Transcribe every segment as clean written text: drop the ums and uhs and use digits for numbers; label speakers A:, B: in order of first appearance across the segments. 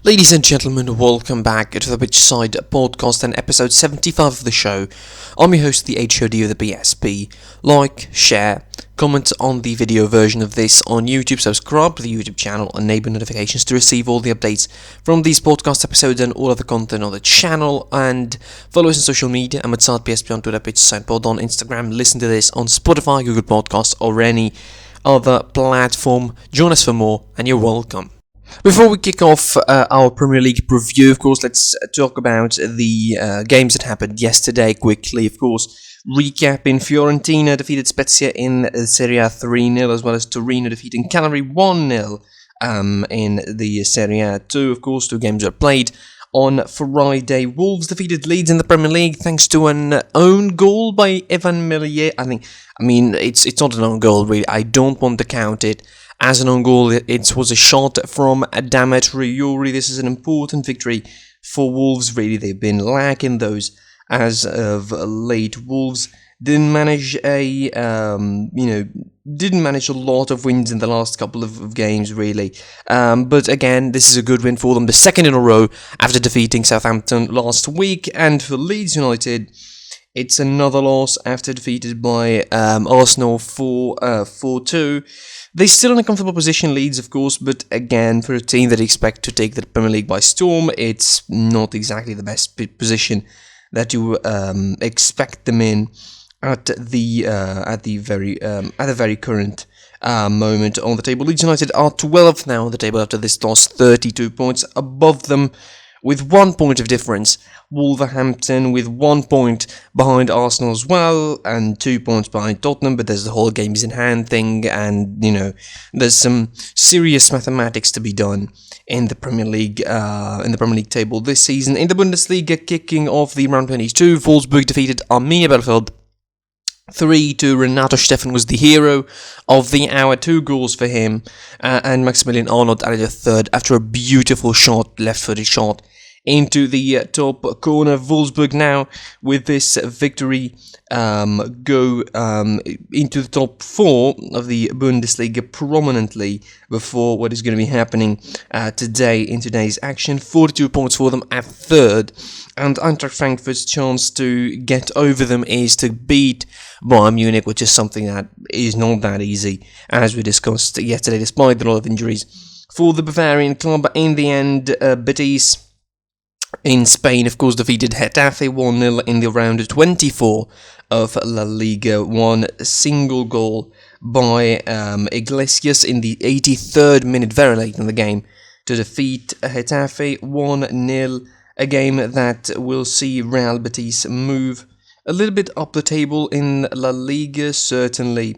A: Ladies and gentlemen, welcome back to the Merseyside podcast and episode 75 of the show. I'm your host, the HOD of the BSP. Like, share, comment on the video version of this on YouTube, subscribe to the YouTube channel, enable notifications to receive all the updates from these podcast episodes and all other content on the channel, and follow us on social media. I'm at BSP on Twitter, Merseyside Pod on Instagram. Listen to this on Spotify, Google Podcasts, or any other platform. Join us for more, and you're welcome. Before we kick off our Premier League review, of course, let's talk about the games that happened yesterday quickly. Of course, recapping: Fiorentina defeated Spezia in Serie A 3-0, as well as Torino defeating Cagliari 1-0 in the Serie A 2. Of course, two games were played on Friday. Wolves defeated Leeds in the Premier League thanks to an own goal by Evan Millier. It's not an own goal, really. I don't want to count it as an own goal. It was a shot from Adama Traore. This is an important victory for Wolves, really. They've been lacking those as of late. Wolves didn't manage a lot of wins in the last couple of games, really. But again, this is a good win for them, the second in a row after defeating Southampton last week. And for Leeds United, it's another loss after defeated by Arsenal 4-2. They're still in a comfortable position, Leeds, of course, but again, for a team that expect to take the Premier League by storm, it's not exactly the best position that you expect them in at the very current moment on the table. Leeds United are 12th now on the table after this loss, 32 points above them, with 1 point of difference. Wolverhampton with 1 point behind Arsenal as well, and 2 points behind Tottenham, but there's the whole games in hand thing, and there's some serious mathematics to be done in the Premier League table this season. In the Bundesliga, kicking off the round 22, Wolfsburg defeated Arminia Bielefeld 3-2. Renato Steffen was the hero of the hour, 2 goals for him, and Maximilian Arnold added a third after a beautiful shot, left-footed shot, into the top corner. Wolfsburg now, with this victory, go into the top 4 of the Bundesliga prominently before what is going to be happening today in today's action. 42 points for them at third, and Eintracht Frankfurt's chance to get over them is to beat Bayern Munich, which is something that is not that easy, as we discussed yesterday, despite a lot of injuries for the Bavarian club. In the end, Betis in Spain, of course, defeated Getafe 1-0 in the round 24 of La Liga. One single goal by Iglesias in the 83rd minute, very late in the game, to defeat Getafe 1-0. A game that will see Real Betis move a little bit up the table in La Liga, certainly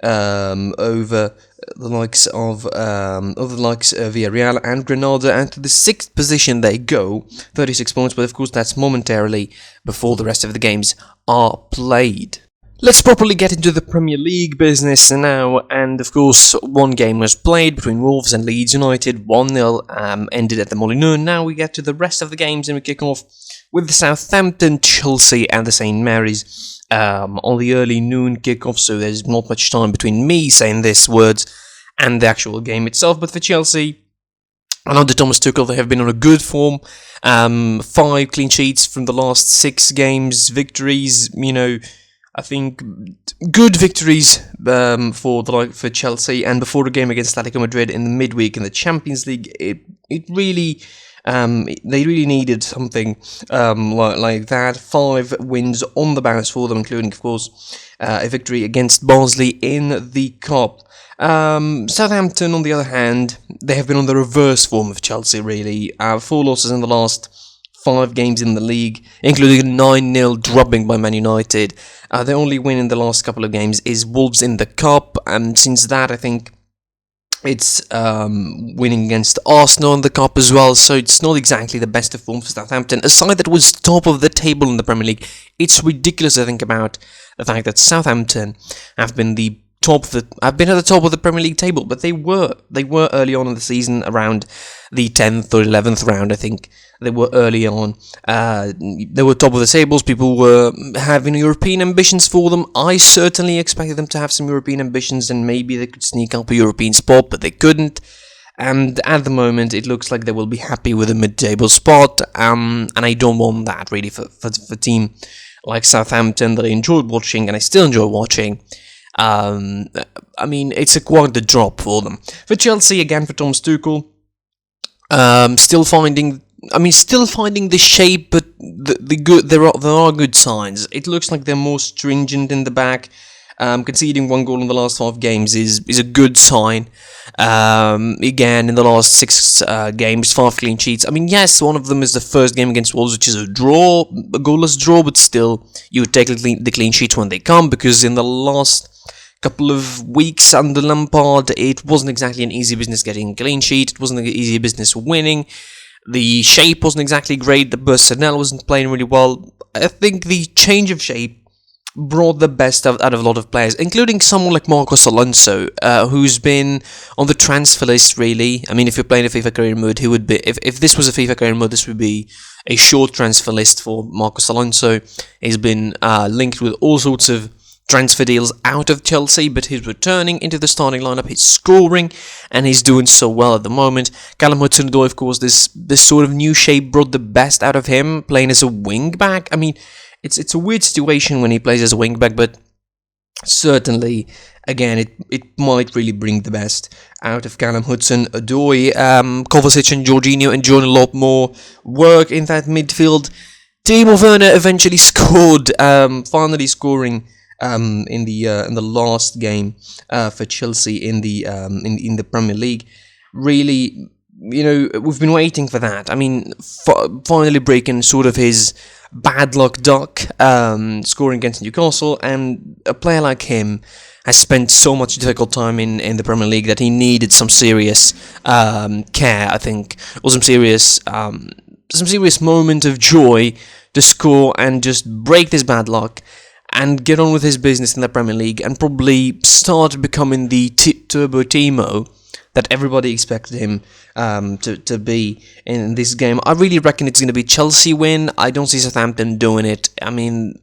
A: over the likes of Villarreal and Granada, and to the 6th position they go, 36 points, but of course that's momentarily before the rest of the games are played. Let's properly get into the Premier League business now, and of course one game was played between Wolves and Leeds United, 1-0, ended at the Molineux. Now we get to the rest of the games, and we kick off with the Southampton, Chelsea and the St. Mary's on the early noon kickoff, so there's not much time between me saying these words and the actual game itself. But for Chelsea, under Thomas Tuchel, they have been on a good form. 5 clean sheets from the last 6 games, victories, I think good victories for Chelsea. And before the game against Atletico Madrid in the midweek in the Champions League, it really they really needed something like that. 5 wins on the bounce for them, including, of course, a victory against Barnsley in the Cup. Southampton, on the other hand, they have been on the reverse form of Chelsea, really. 4 losses in the last 5 games in the league, including a 9-0 drubbing by Man United. The only win in the last couple of games is Wolves in the Cup, and since that, I think it's winning against Arsenal in the Cup as well, so it's not exactly the best of form for Southampton. A side that was top of the table in the Premier League. It's ridiculous to think about the fact that Southampton have been at the top of the Premier League table, but they were early on in the season, around the 10th or 11th round, I think. They were early on. They were top of the tables. People were having European ambitions for them. I certainly expected them to have some European ambitions, and maybe they could sneak up a European spot, but they couldn't. And at the moment, it looks like they will be happy with a mid-table spot, and I don't want that really for a team like Southampton that I enjoyed watching and I still enjoy watching. I mean, it's quite the drop for them. For Chelsea, again, for Thomas Tuchel, still finding the shape, but the good there are good signs. It looks like they're more stringent in the back. Conceding 1 goal in the last 5 games is a good sign. Again, in the last 6 games, 5 clean sheets. I mean, yes, one of them is the first game against Wolves, which is a goalless draw, but still, you would take the clean sheets when they come, because in the last couple of weeks under Lampard, it wasn't exactly an easy business getting a clean sheet. It wasn't an easy business winning. The shape wasn't exactly great. The personnel wasn't playing really well. I think the change of shape brought the best out of a lot of players, including someone like Marcos Alonso, who's been on the transfer list, really. I mean, if you're playing a FIFA career mode, he would be. If this was a FIFA career mode, this would be a short transfer list for Marcos Alonso. He's been linked with all sorts of transfer deals out of Chelsea, but he's returning into the starting lineup. He's scoring, and he's doing so well at the moment. Callum Hudson-Odoi, of course, this sort of new shape brought the best out of him, playing as a wing back. I mean, it's a weird situation when he plays as a wing back, but certainly, again, it might really bring the best out of Callum Hudson-Odoi. Kovacic and Jorginho enjoying a lot more work in that midfield. Timo Werner eventually scored, finally scoring in the last game for Chelsea in the Premier League. Really, we've been waiting for that. I mean, finally breaking sort of his bad luck duck, scoring against Newcastle, and a player like him has spent so much difficult time in the Premier League that he needed some serious care, I think, or some serious moment of joy to score and just break this bad luck and get on with his business in the Premier League and probably start becoming the Turbo Timo that everybody expected him to be in this game. I really reckon it's going to be Chelsea win. I don't see Southampton doing it. I mean,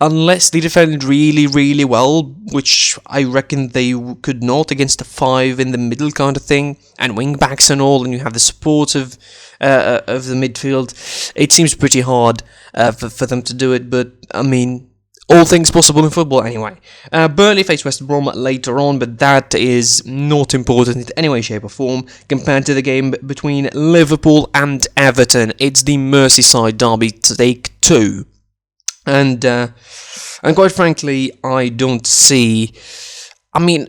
A: unless they defend really, really well, which I reckon they could not against the 5 in the middle kind of thing, and wing backs and all, and you have the support of the midfield. It seems pretty hard for them to do it, but I mean, all things possible in football anyway. Burnley face West Brom later on, but that is not important in any way, shape or form compared to the game between Liverpool and Everton. It's the Merseyside derby, take 2. And quite frankly, I don't see. I mean,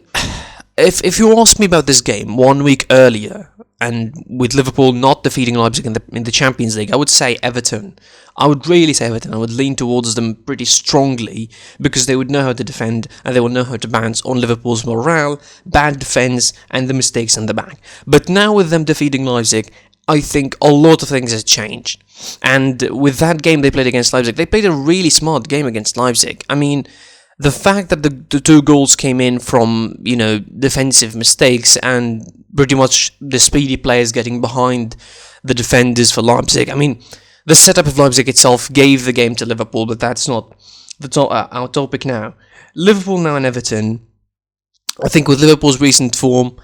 A: if you asked me about this game 1 week earlier, and with Liverpool not defeating Leipzig in the Champions League, I would say Everton. I would really say Everton. I would lean towards them pretty strongly because they would know how to defend and they would know how to bounce on Liverpool's morale, bad defense, and the mistakes in the back. But now with them defeating Leipzig, I think a lot of things have changed. And with that game they played against Leipzig, they played a really smart game against Leipzig. I mean, the fact that the 2 goals came in from, defensive mistakes and pretty much the speedy players getting behind the defenders for Leipzig. I mean, the setup of Leipzig itself gave the game to Liverpool, but that's not our topic now. Liverpool now and Everton, I think with Liverpool's recent form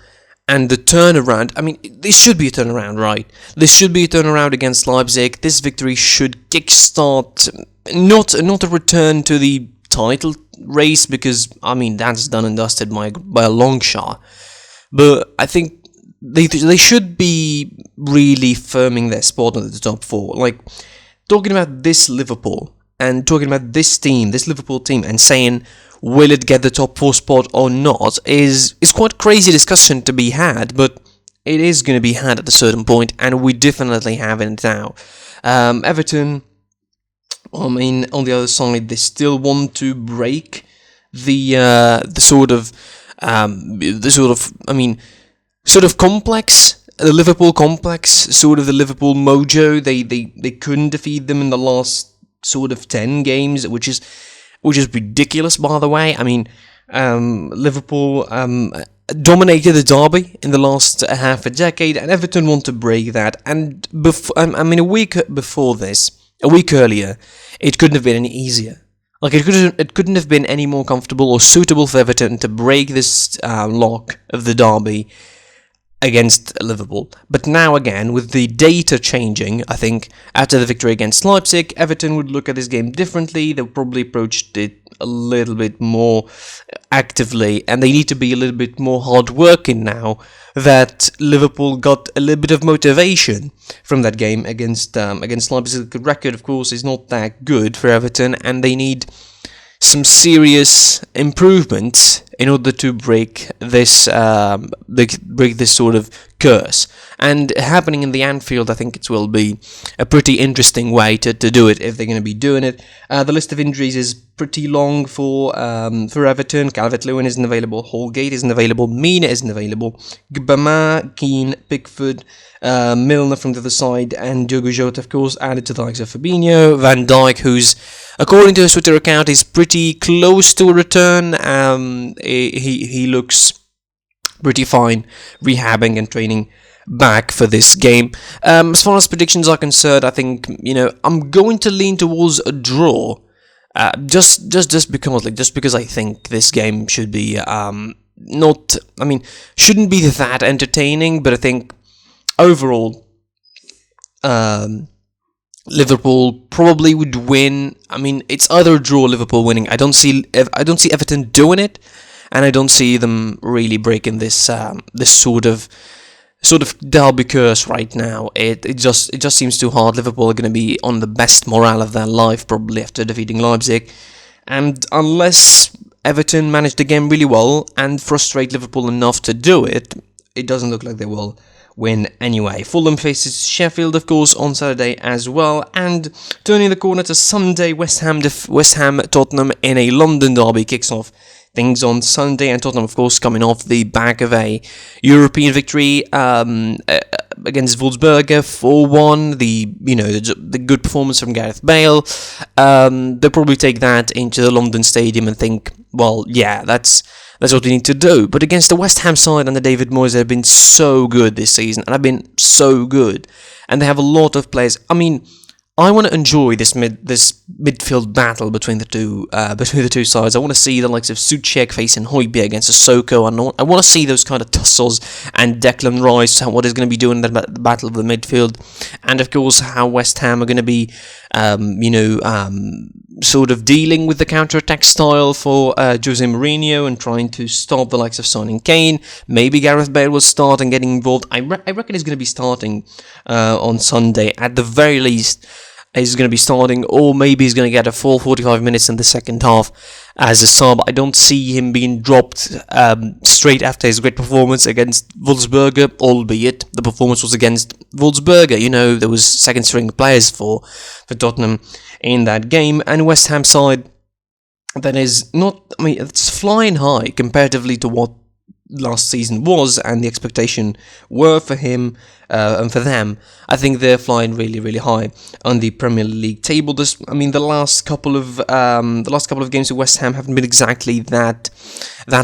A: and the turnaround, I mean, this should be a turnaround, right? This should be a turnaround against Leipzig. This victory should kickstart not a return to the title race, because I mean that's done and dusted by a long shot. But I think they should be really firming their spot in the top 4. Like, talking about this Liverpool and talking about this Liverpool team, and saying will it get the top 4 spot or not is quite crazy discussion to be had, but it is going to be had at a certain point, and we definitely have it now. Everton, I mean, on the other side, they still want to break the complex, the Liverpool complex, sort of the Liverpool mojo. They couldn't defeat them in the last sort of 10 games, which is ridiculous, by the way. I mean, Liverpool dominated the derby in the last half a decade, and Everton want to break that. And a week earlier, it couldn't have been any easier. Like, it couldn't have been any more comfortable or suitable for Everton to break this lock of the derby. against Liverpool. But now again, with the data changing, I think after the victory against Leipzig, Everton would look at this game differently. They'll probably approach it a little bit more actively, and they need to be a little bit more hard-working now that Liverpool got a little bit of motivation from that game against Leipzig. The record, of course, is not that good for Everton, and they need some serious improvements in order to break this sort of curse. And happening in the Anfield, I think it will be a pretty interesting way to do it if they're going to be doing it. The list of injuries is pretty long for Everton. Calvert-Lewin isn't available, Holgate isn't available, Mina isn't available, Gbama, Keane, Pickford, Milner from the other side, and Diogo Jota, of course, added to the likes of Fabinho, Van Dijk, who's, according to his Twitter account, is pretty close to a return. He looks pretty fine, rehabbing and training back for this game. As far as predictions are concerned, I think I'm going to lean towards a draw. Just because I think this game should be shouldn't be that entertaining, but I think overall Liverpool probably would win. I mean, it's either a draw or Liverpool winning. I don't see Everton doing it, and I don't see them really breaking this sort of derby curse right now. It just seems too hard. Liverpool are going to be on the best morale of their life probably after defeating Leipzig, and unless Everton manage the game really well and frustrate Liverpool enough to do it, it doesn't look like they will win anyway. Fulham faces Sheffield, of course, on Saturday as well, and turning the corner to Sunday, West Ham Tottenham in a London derby kicks off things on Sunday, and Tottenham, of course, coming off the back of a European victory against Wolfsberger 4-1. The good performance from Gareth Bale. They'll probably take that into the London Stadium and think, well, yeah, that's what we need to do. But against the West Ham side under David Moyes, they've been so good this season, and have been so good, and they have a lot of players. I mean, I want to enjoy this midfield battle between the two sides. I want to see the likes of Souček facing Højbjerg against Sissoko. I want to see those kind of tussles, and Declan Rice, what he's going to be doing in the battle of the midfield, and of course how West Ham are going to be, sort of dealing with the counter-attack style for Jose Mourinho and trying to stop the likes of Son and Kane. Maybe Gareth Bale will start and getting involved. I reckon he's going to be starting on Sunday at the very least. He's going to be starting, or maybe he's going to get a full 45 minutes in the second half as a sub. I don't see him being dropped straight after his great performance against Wolfsberger, albeit the performance was against Wolfsberger. There was second-string players for Tottenham in that game, and West Ham side that is not, it's flying high comparatively to what last season was, and the expectation were for him and for them. I think they're flying really, really high on the Premier League table. The last couple of games with West Ham haven't been exactly that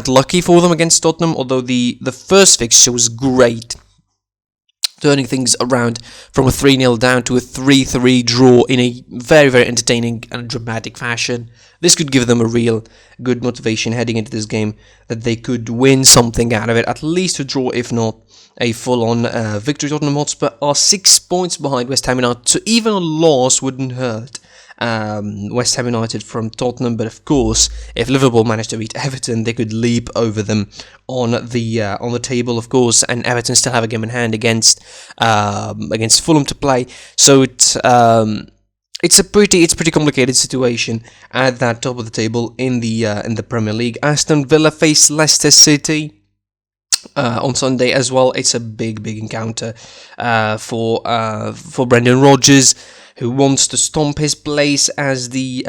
A: lucky for them against Tottenham. Although the first fixture was great, turning things around from a 3-0 down to a 3-3 draw in a very, very entertaining and dramatic fashion. This could give them a real good motivation heading into this game, that they could win something out of it, at least a draw, if not a full-on victory. Tottenham Hotspur are 6 points behind West Ham United, so even a loss wouldn't hurt West Ham United from Tottenham. But of course, if Liverpool managed to beat Everton, they could leap over them on the table, of course, and Everton still have a game in hand against Fulham to play. So it's a pretty complicated situation at that top of the table in the Premier League. Aston Villa face Leicester City on Sunday as well. It's a big encounter for Brendan Rodgers, who wants to stomp his place as the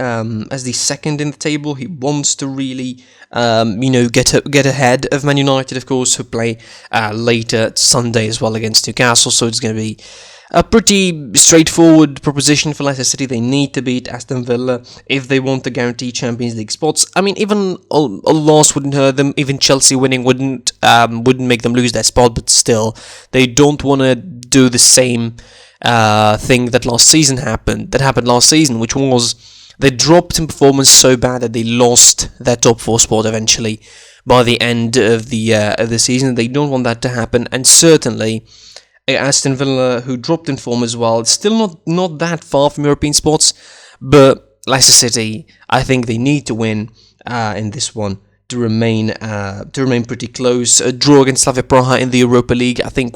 A: second in the table. He wants to really get ahead of Man United, of course, who play later Sunday as well against Newcastle. So it's going to be a pretty straightforward proposition for Leicester City. They need to beat Aston Villa if they want to guarantee Champions League spots. Even a loss wouldn't hurt them. Even Chelsea winning wouldn't make them lose their spot. But still, they don't want to do the same thing that happened last season, which was they dropped in performance so bad that they lost their top 4 spot eventually by the end of the season. They don't want that to happen, and certainly Aston Villa, who dropped in form as well, still not that far from European spots, but Leicester City, I think they need to win in this one to remain pretty close. A draw against Slavia Praha in the Europa League, I think,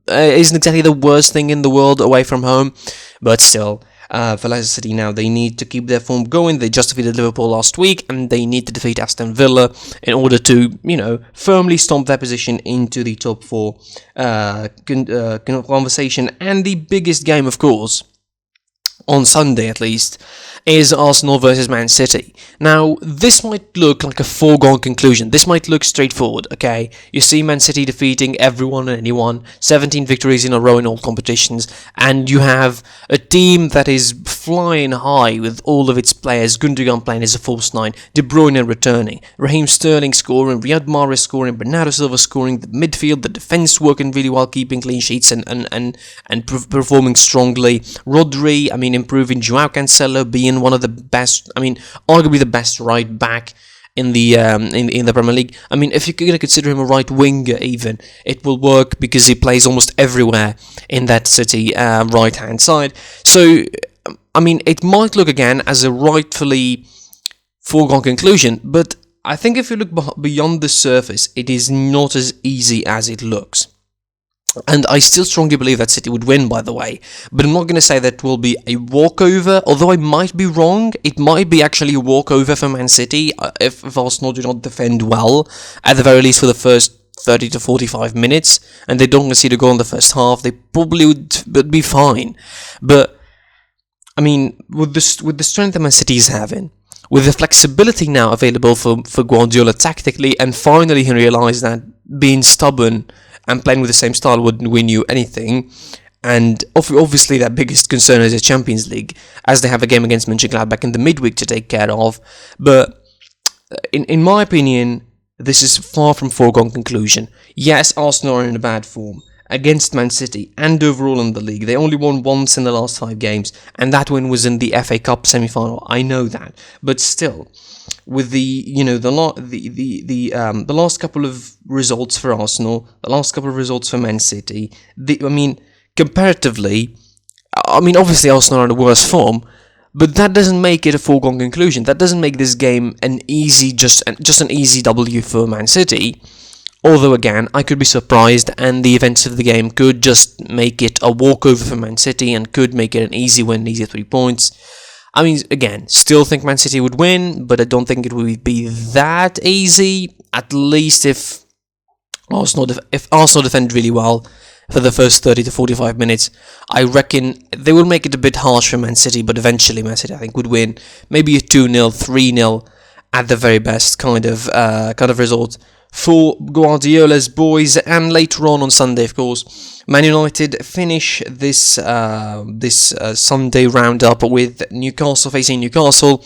A: isn't exactly the worst thing in the world away from home, but still, for Leicester City now, they need to keep their form going. They just defeated Liverpool last week, and they need to defeat Aston Villa in order to, firmly stomp their position into the top four conversation. And the biggest game, of course, on Sunday at least, is Arsenal versus Man City. Now, this might look like a foregone conclusion. This might look straightforward, okay? You see Man City defeating everyone and anyone, 17 victories in a row in all competitions, and you have a team that is flying high with all of its players. Gundogan playing as a false nine, De Bruyne returning, Raheem Sterling scoring, Riyad Mahrez scoring, Bernardo Silva scoring, the midfield, the defence working really well, keeping clean sheets and performing strongly. Rodri, improving. Joao Cancelo being one of the best, arguably the best right back in the Premier League. If you're going to consider him a right winger even, it will work because he plays almost everywhere in that City right hand side. So, it might look again as a rightfully foregone conclusion, but I think if you look beyond the surface, it is not as easy as it looks. And I still strongly believe that City would win, by the way. But I'm not going to say that will be a walkover, although I might be wrong. It might be actually a walkover for Man City if Arsenal do not defend well, at the very least for the first 30 to 45 minutes, and they don't concede a goal in the first half. They probably would be fine. But, with the strength that Man City is having, with the flexibility now available for Guardiola tactically, and finally he realised that being stubborn and playing with the same style wouldn't win you anything. And obviously their biggest concern is the Champions League, as they have a game against Mönchengladbach in the midweek to take care of. But in my opinion, this is far from foregone conclusion. Yes, Arsenal are in a bad form against Man City and overall in the league. They only won once in the last 5 games, and that win was in the FA Cup semi-final. I know that, but still, with the last couple of results for Arsenal, the last couple of results for Man City, comparatively, obviously Arsenal are in a worse form, but that doesn't make it a foregone conclusion. That doesn't make this game just an easy W for Man City. Although again, I could be surprised, and the events of the game could just make it a walkover for Man City and could make it an easy win, easy 3 points. Again, still think Man City would win, but I don't think it would be that easy. At least if Arsenal defend really well for the first 30 to 45 minutes, I reckon they will make it a bit harsh for Man City, but eventually Man City, I think, would win. Maybe a 2-0, 3-0 at the very best kind of result for Guardiola's boys. And later on Sunday, of course, Man United finish this Sunday roundup with Newcastle facing Newcastle.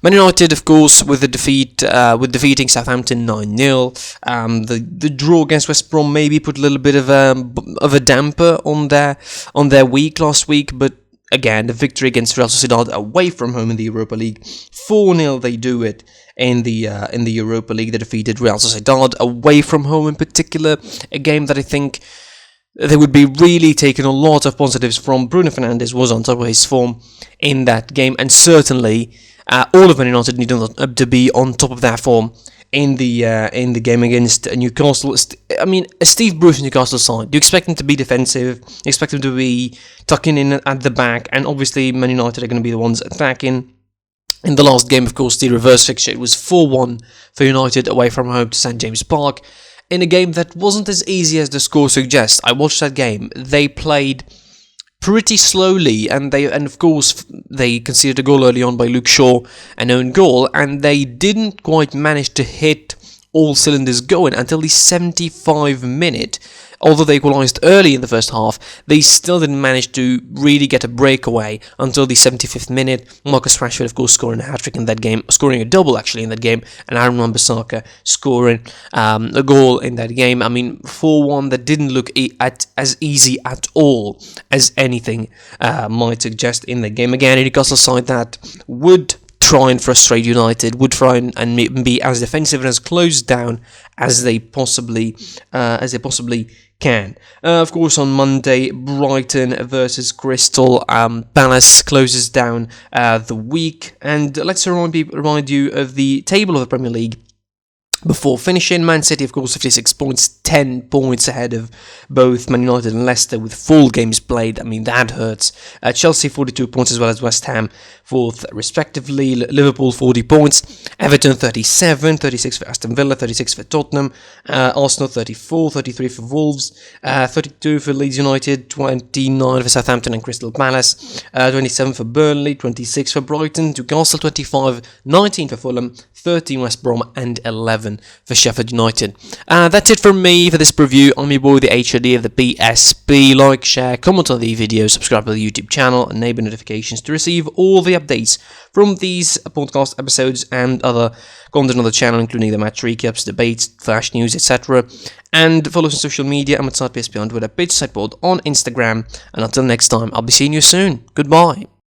A: Man United, of course, with defeating Southampton 9-0. The draw against West Brom maybe put a little bit of a damper on their week last week, but again, the victory against Real Sociedad away from home in the Europa League, 4-0 they do it in the Europa League. They defeated Real Sociedad away from home in particular, a game that I think they would be really taking a lot of positives from. Bruno Fernandes was on top of his form in that game, and certainly all of Man United need to be on top of that form in the game against Newcastle. A Steve Bruce Newcastle side. You expect them to be defensive, you expect them to be tucking in at the back, and obviously Man United are going to be the ones attacking. In the last game, of course, the reverse fixture, it was 4-1 for United away from home to St James Park, in a game that wasn't as easy as the score suggests. I watched that game. They played pretty slowly, and of course they conceded a goal early on by Luke Shaw, an own goal, and they didn't quite manage to hit all cylinders going until the 75th minute. Although they equalised early in the first half, they still didn't manage to really get a breakaway until the 75th minute. Marcus Rashford, of course, scoring a hat-trick in that game, scoring a double actually in that game, and Aaron Wan-Bissaka scoring a goal in that game. 4-1, that didn't look as easy at all as anything might suggest in the game. Again, a Newcastle side that would try and frustrate United, would try and be as defensive and as closed down as they possibly can. Of course, on Monday, Brighton versus Crystal Palace closes down the week, and let's remind you of the table of the Premier League. Before finishing, Man City, of course, 56 points, 10 points ahead of both Man United and Leicester with full games played. I mean, that hurts. Chelsea, 42 points, as well as West Ham, 4th, respectively. Liverpool, 40 points. Everton, 37, 36 for Aston Villa, 36 for Tottenham. Arsenal, 34, 33 for Wolves, 32 for Leeds United, 29 for Southampton and Crystal Palace, 27 for Burnley, 26 for Brighton, Newcastle, 25, 19 for Fulham, 13 West Brom, and 11 for Sheffield United. That's it from me for this preview. I'm your boy, the HOD of the BSB. Like, share, comment on the video, subscribe to the YouTube channel, and enable notifications to receive all the updates from these podcast episodes and other content on the channel, including the match recaps, debates, flash news, etc. And follow us on social media. I'm at BSB on Twitter, Pitch Sideboard on Instagram. And until next time, I'll be seeing you soon. Goodbye.